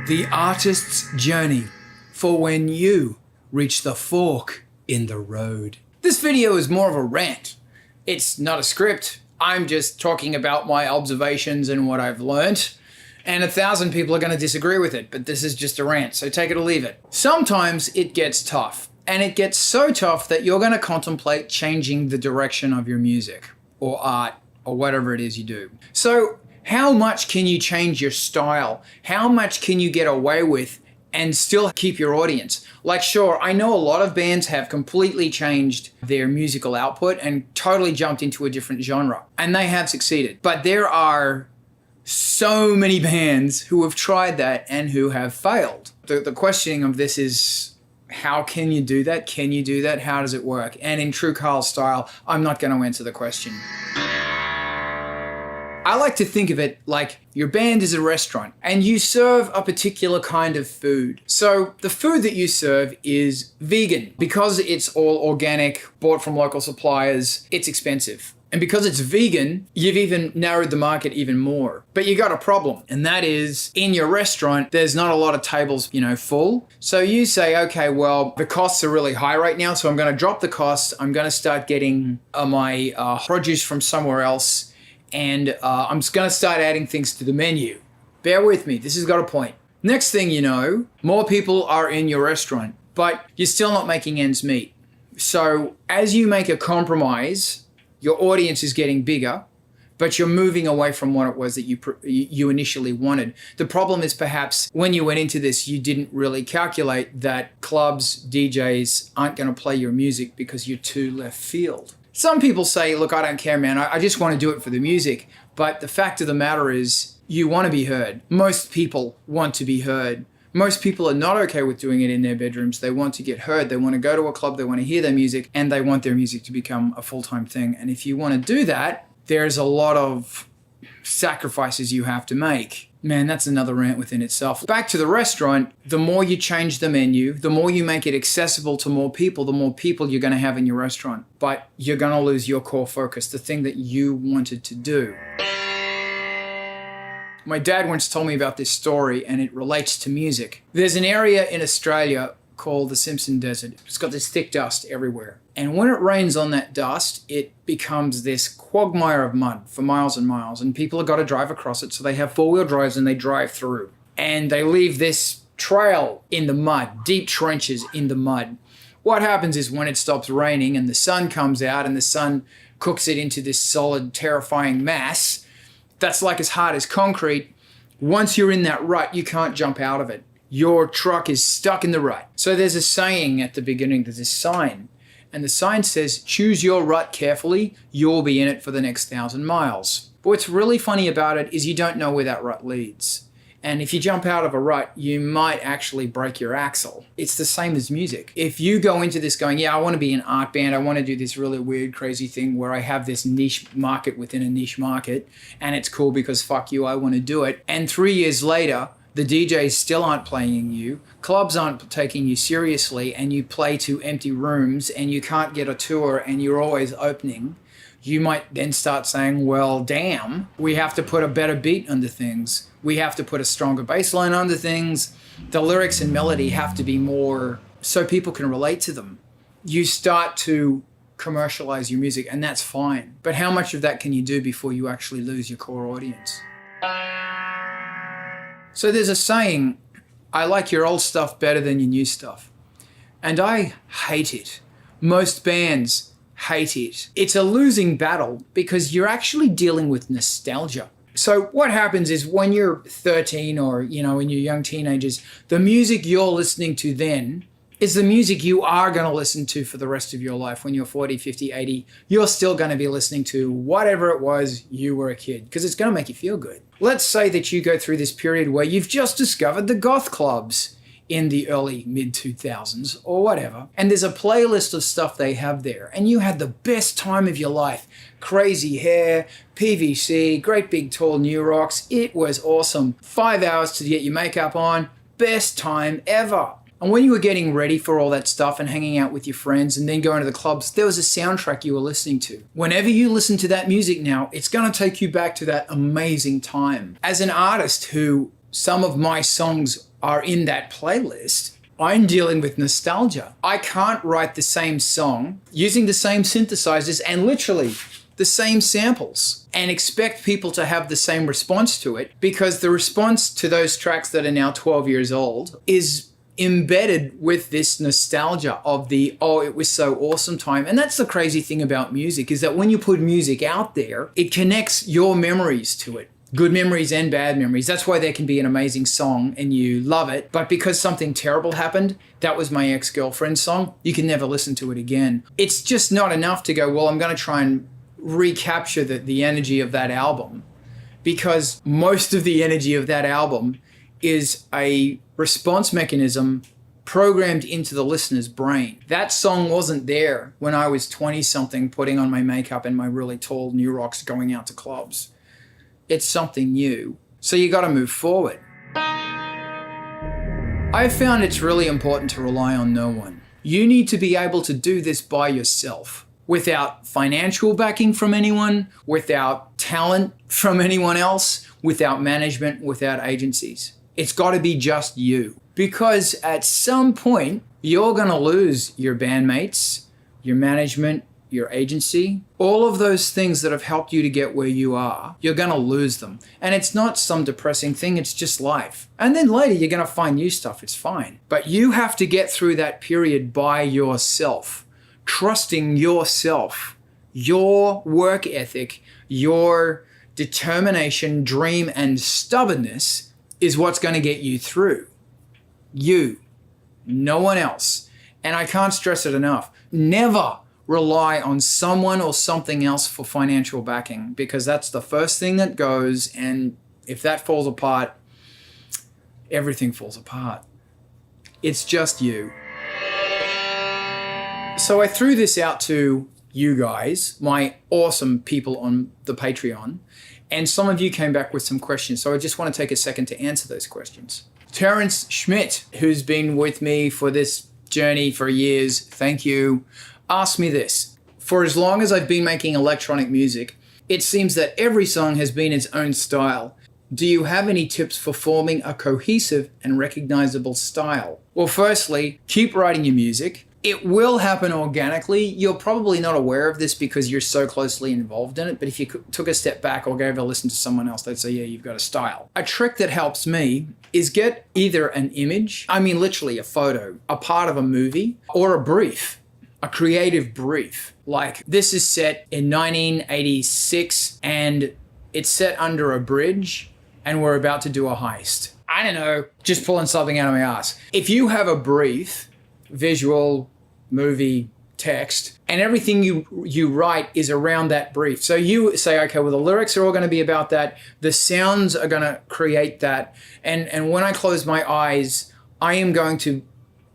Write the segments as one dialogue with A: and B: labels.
A: The artist's journey for when you reach the fork in the road. This video is more of a rant. It's not a script. I'm just talking about my observations and what I've learned. And 1,000 people are going to disagree with it, but this is just a rant, so take it or leave it. Sometimes it gets tough, and it gets so tough that you're going to contemplate changing the direction of your music or art or whatever it is you do. So how much can you change your style? How much can you get away with and still keep your audience? Like, sure, I know a lot of bands have completely changed their musical output and totally jumped into a different genre, and they have succeeded. But there are so many bands who have tried that and who have failed. The questioning of this is, how can you do that? Can you do that? How does it work? And in true Carl style, I'm not going to answer the question. I like to think of it like your band is a restaurant and you serve a particular kind of food. So the food that you serve is vegan. Because it's all organic, bought from local suppliers, it's expensive. And because it's vegan, you've even narrowed the market even more. But you got a problem, and that is in your restaurant, there's not a lot of tables, full. So you say, okay, well, the costs are really high right now, so I'm going to drop the costs. I'm going to start getting my produce from somewhere else. And I'm just going to start adding things to the menu. Bear with me, this has got a point. Next thing you know, more people are in your restaurant, but you're still not making ends meet. So as you make a compromise, your audience is getting bigger, but you're moving away from what it was that you initially wanted. The problem is perhaps when you went into this, you didn't really calculate that clubs, DJs aren't going to play your music because you're too left field. Some people say, look, I don't care, man. I just want to do it for the music. But the fact of the matter is, you want to be heard. Most people want to be heard. Most people are not okay with doing it in their bedrooms. They want to get heard. They want to go to a club. They want to hear their music, and they want their music to become a full-time thing. And if you want to do that, there's a lot of sacrifices you have to make. Man, that's another rant within itself. Back to the restaurant, the more you change the menu, the more you make it accessible to more people, the more people you're going to have in your restaurant. But you're going to lose your core focus, the thing that you wanted to do. My dad once told me about this story, and it relates to music. There's an area in Australia called the Simpson Desert. It's got this thick dust everywhere. And when it rains on that dust, it becomes this quagmire of mud for miles and miles. And people have got to drive across it. So they have four-wheel drives and they drive through. And they leave this trail in the mud, deep trenches in the mud. What happens is when it stops raining and the sun comes out and the sun cooks it into this solid, terrifying mass that's like as hard as concrete, once you're in that rut, you can't jump out of it. Your truck is stuck in the rut. So there's a saying at the beginning, there's this sign. And the sign says, choose your rut carefully, you'll be in it for the next 1,000 miles. But what's really funny about it is you don't know where that rut leads. And if you jump out of a rut, you might actually break your axle. It's the same as music. If you go into this going, yeah, I want to be an art band, I want to do this really weird, crazy thing where I have this niche market within a niche market, and it's cool because fuck you, I want to do it. And 3 years later, the DJs still aren't playing you, clubs aren't taking you seriously, and you play to empty rooms and you can't get a tour and you're always opening, you might then start saying, well, damn, we have to put a better beat under things. We have to put a stronger bass line under things. The lyrics and melody have to be more so people can relate to them. You start to commercialize your music, and that's fine. But how much of that can you do before you actually lose your core audience? So there's a saying, I like your old stuff better than your new stuff. And I hate it. Most bands hate it. It's a losing battle because you're actually dealing with nostalgia. So what happens is when you're 13 or, in your young teenagers, the music you're listening to then is the music you are going to listen to for the rest of your life. When you're 40, 50, 80, you're still going to be listening to whatever it was you were a kid because it's going to make you feel good. Let's say that you go through this period where you've just discovered the goth clubs in the early mid-2000s or whatever, and there's a playlist of stuff they have there, and you had the best time of your life. Crazy hair, PVC, great big tall New Rocks. It was awesome. 5 hours to get your makeup on. Best time ever. And when you were getting ready for all that stuff and hanging out with your friends and then going to the clubs, there was a soundtrack you were listening to. Whenever you listen to that music now, it's going to take you back to that amazing time. As an artist who some of my songs are in that playlist, I'm dealing with nostalgia. I can't write the same song using the same synthesizers and literally the same samples and expect people to have the same response to it, because the response to those tracks that are now 12 years old is embedded with this nostalgia of the, oh, it was so awesome time. And that's the crazy thing about music, is that when you put music out there, it connects your memories to it. Good memories and bad memories. That's why there can be an amazing song and you love it, but because something terrible happened, that was my ex-girlfriend's song, you can never listen to it again. It's just not enough to go, well, I'm going to try and recapture the energy of that album, because most of the energy of that album is a response mechanism programmed into the listener's brain. That song wasn't there when I was 20-something putting on my makeup and my really tall New Rocks going out to clubs. It's something new. So you got to move forward. I've found it's really important to rely on no one. You need to be able to do this by yourself, without financial backing from anyone, without talent from anyone else, without management, without agencies. It's got to be just you. Because at some point, you're going to lose your bandmates, your management, your agency, all of those things that have helped you to get where you are. You're going to lose them. And it's not some depressing thing, it's just life. And then later you're going to find new stuff, it's fine. But you have to get through that period by yourself, trusting yourself, your work ethic, your determination, dream, and stubbornness is what's going to get you through. You, no one else. And I can't stress it enough. Never rely on someone or something else for financial backing, because that's the first thing that goes, and if that falls apart, everything falls apart. It's just you. So I threw this out to you guys, my awesome people on the Patreon, and some of you came back with some questions, so I just want to take a second to answer those questions. Terrence Schmidt, who's been with me for this journey for years, thank you, asked me this. For as long as I've been making electronic music, it seems that every song has been its own style. Do you have any tips for forming a cohesive and recognizable style? Well, firstly, keep writing your music. It will happen organically. You're probably not aware of this because you're so closely involved in it, but if you took a step back or gave a listen to someone else, they'd say, yeah, you've got a style. A trick that helps me is get either an image, I mean literally a photo, a part of a movie, or a brief. A creative brief. Like, this is set in 1986 and it's set under a bridge and we're about to do a heist. I don't know, just pulling something out of my ass. If you have a brief, visual, movie, text, and everything you write is around that brief. So you say, okay, well, the lyrics are all going to be about that. The sounds are going to create that. And when I close my eyes, I am going to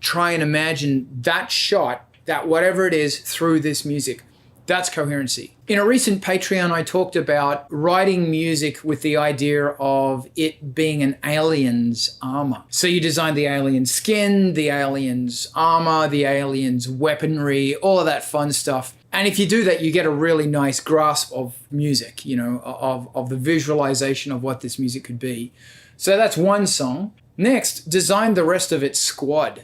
A: try and imagine that shot, that whatever it is, through this music. That's coherency. In a recent Patreon, I talked about writing music with the idea of it being an alien's armor. So you design the alien's skin, the alien's armor, the alien's weaponry, all of that fun stuff. And if you do that, you get a really nice grasp of music, you know, of the visualization of what this music could be. So that's one song. Next, design the rest of its squad.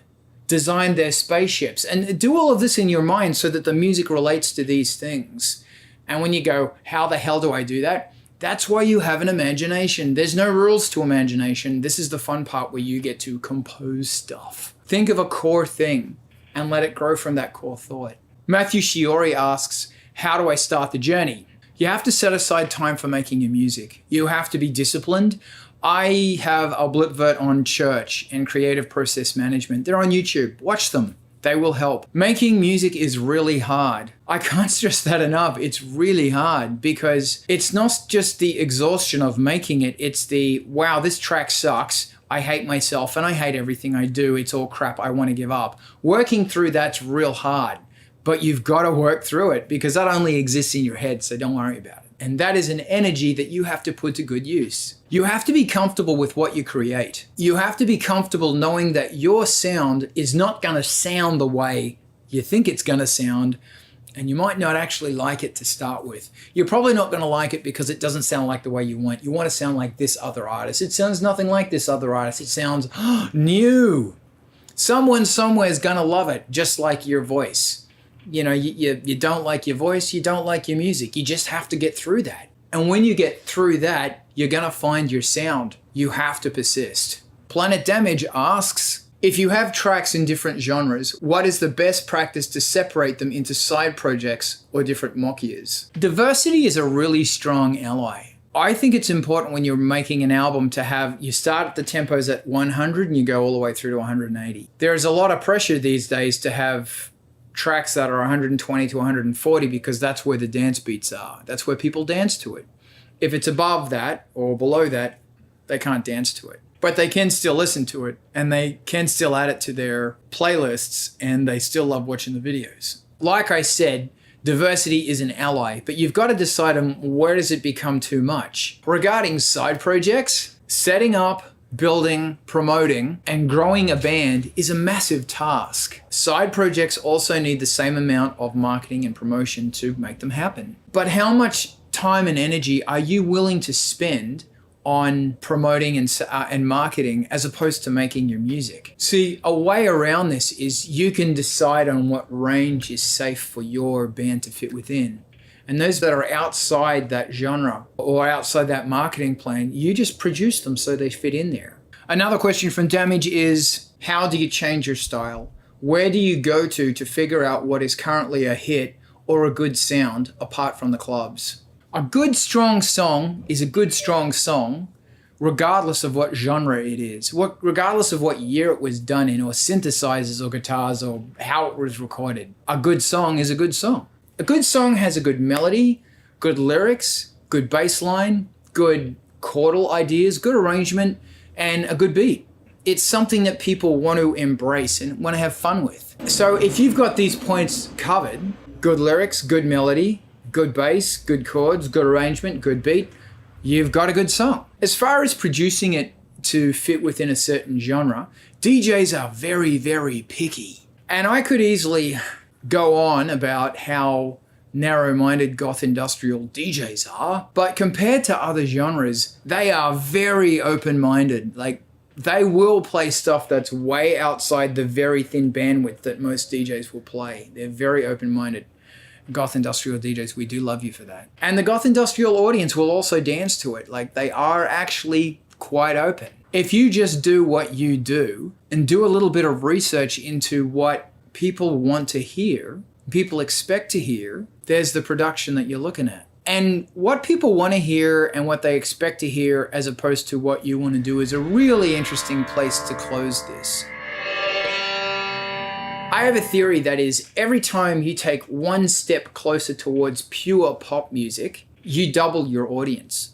A: Design their spaceships, and do all of this in your mind so that the music relates to these things. And when you go, how the hell do I do that? That's why you have an imagination. There's no rules to imagination. This is the fun part where you get to compose stuff. Think of a core thing and let it grow from that core thought. Matthew Shiori asks, how do I start the journey? You have to set aside time for making your music. You have to be disciplined. I have a Blitvert on church and creative process management. They're on YouTube. Watch them. They will help. Making music is really hard. I can't stress that enough. It's really hard because it's not just the exhaustion of making it. It's the, wow, this track sucks. I hate myself and I hate everything I do. It's all crap. I want to give up. Working through that's real hard, but you've got to work through it because that only exists in your head. So don't worry about it. And that is an energy that you have to put to good use. You have to be comfortable with what you create. You have to be comfortable knowing that your sound is not going to sound the way you think it's going to sound. And you might not actually like it to start with. You're probably not going to like it because it doesn't sound like the way you want. You want to sound like this other artist. It sounds nothing like this other artist. It sounds new. Someone somewhere is going to love it, just like your voice. You know, you don't like your voice, you don't like your music. You just have to get through that. And when you get through that, you're going to find your sound. You have to persist. Planet Damage asks, if you have tracks in different genres, what is the best practice to separate them into side projects or different mock years? Diversity is a really strong ally. I think it's important when you're making an album to have, you start at the tempos at 100 and you go all the way through to 180. There's a lot of pressure these days to have tracks that are 120 to 140 because that's where the dance beats are. That's where people dance to it. If it's above that or below that, they can't dance to it. But they can still listen to it and they can still add it to their playlists and they still love watching the videos. Like I said, diversity is an ally, but you've got to decide on where does it become too much. Regarding side projects, setting up, building, promoting, and growing a band is a massive task. Side projects also need the same amount of marketing and promotion to make them happen. But how much time and energy are you willing to spend on promoting and marketing as opposed to making your music? See, a way around this is you can decide on what range is safe for your band to fit within. And those that are outside that genre or outside that marketing plan, you just produce them so they fit in there. Another question from Damage is, how do you change your style? Where do you go to figure out what is currently a hit or a good sound apart from the clubs? A good, strong song is a good, strong song, regardless of what genre it is, regardless of what year it was done in, or synthesizers or guitars or how it was recorded. A good song is a good song. A good song has a good melody, good lyrics, good bass line, good chordal ideas, good arrangement, and a good beat. It's something that people want to embrace and want to have fun with. So if you've got these points covered, good lyrics, good melody, good bass, good chords, good arrangement, good beat, you've got a good song. As far as producing it to fit within a certain genre, DJs are very, very picky. And I could easily go on about how narrow-minded goth industrial DJs are, but compared to other genres, they are very open-minded. Like, they will play stuff that's way outside the very thin bandwidth that most DJs will play. They're very open-minded. Goth industrial DJs, we do love you for that. And the goth industrial audience will also dance to it. Like, they are actually quite open. If you just do what you do and do a little bit of research into what people want to hear, people expect to hear, there's the production that you're looking at. And what people want to hear and what they expect to hear as opposed to what you want to do is a really interesting place to close this. I have a theory that is, every time you take one step closer towards pure pop music, you double your audience.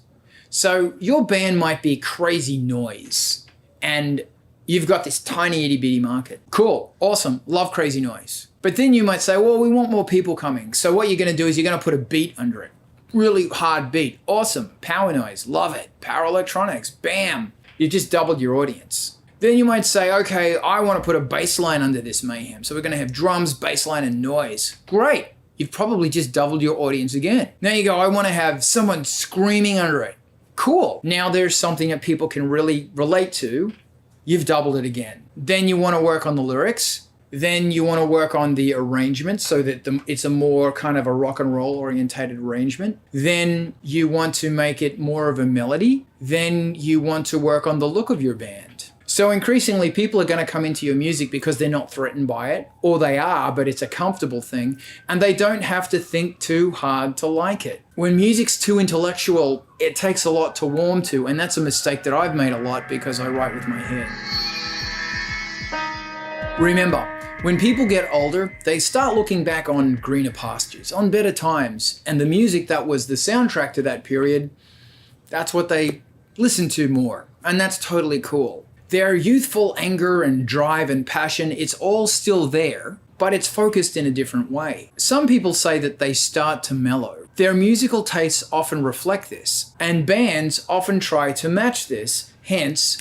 A: So your band might be crazy noise and you've got this tiny itty bitty market. Cool, awesome, love crazy noise. But then you might say, well, we want more people coming. So what you're gonna do is you're gonna put a beat under it. Really hard beat, awesome, power noise, love it, power electronics, bam. You just doubled your audience. Then you might say, okay, I want to put a bass line under this mayhem. So we're going to have drums, bass line, and noise. Great. You've probably just doubled your audience again. Now you go, I want to have someone screaming under it. Cool. Now there's something that people can really relate to. You've doubled it again. Then you want to work on the lyrics. Then you want to work on the arrangement so that it's a more kind of a rock and roll orientated arrangement. Then you want to make it more of a melody. Then you want to work on the look of your band. So increasingly, people are going to come into your music because they're not threatened by it, or they are, but it's a comfortable thing, and they don't have to think too hard to like it. When music's too intellectual, it takes a lot to warm to, and that's a mistake that I've made a lot because I write with my head. Remember, when people get older, they start looking back on greener pastures, on better times, and the music that was the soundtrack to that period, that's what they listen to more, and that's totally cool. Their youthful anger and drive and passion, it's all still there, but it's focused in a different way. Some people say that they start to mellow. Their musical tastes often reflect this, and bands often try to match this, hence,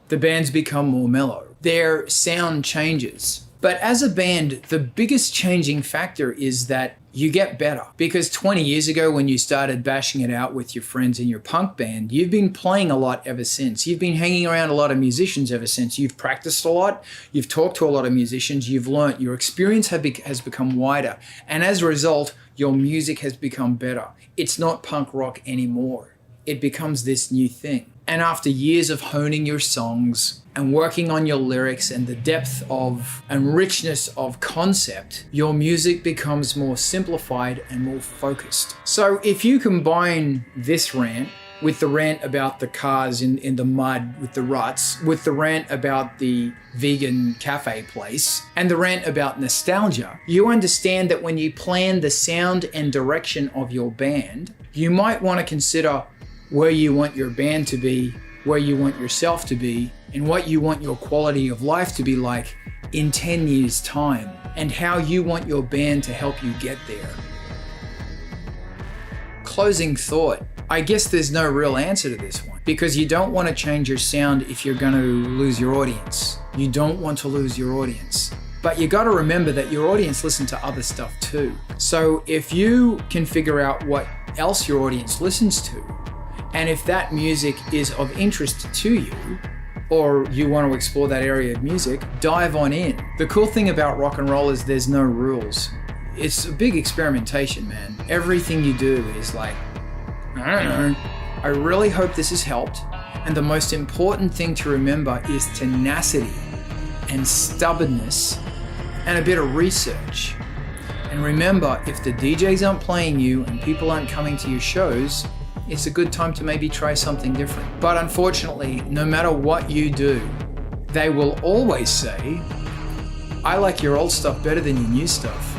A: the bands become more mellow. Their sound changes. But as a band, the biggest changing factor is that you get better. Because 20 years ago, when you started bashing it out with your friends in your punk band, you've been playing a lot ever since. You've been hanging around a lot of musicians ever since. You've practiced a lot. You've talked to a lot of musicians. You've learnt. Your experience has become wider. And as a result, your music has become better. It's not punk rock anymore. It becomes this new thing. And after years of honing your songs and working on your lyrics and the depth of and richness of concept, your music becomes more simplified and more focused. So if you combine this rant with the rant about the cars in the mud with the ruts, with the rant about the vegan cafe place, and the rant about nostalgia, you understand that when you plan the sound and direction of your band, you might want to consider where you want your band to be, where you want yourself to be, and what you want your quality of life to be like in 10 years' time, and how you want your band to help you get there. Closing thought. I guess there's no real answer to this one, because you don't want to change your sound if you're going to lose your audience. You don't want to lose your audience. But you got to remember that your audience listen to other stuff too. So if you can figure out what else your audience listens to, and if that music is of interest to you, or you want to explore that area of music, dive on in. The cool thing about rock and roll is there's no rules. It's a big experimentation, man. Everything you do is like, I don't know. I really hope this has helped. And the most important thing to remember is tenacity and stubbornness and a bit of research. And remember, if the DJs aren't playing you and people aren't coming to your shows, it's a good time to maybe try something different. But unfortunately, no matter what you do, they will always say, I like your old stuff better than your new stuff.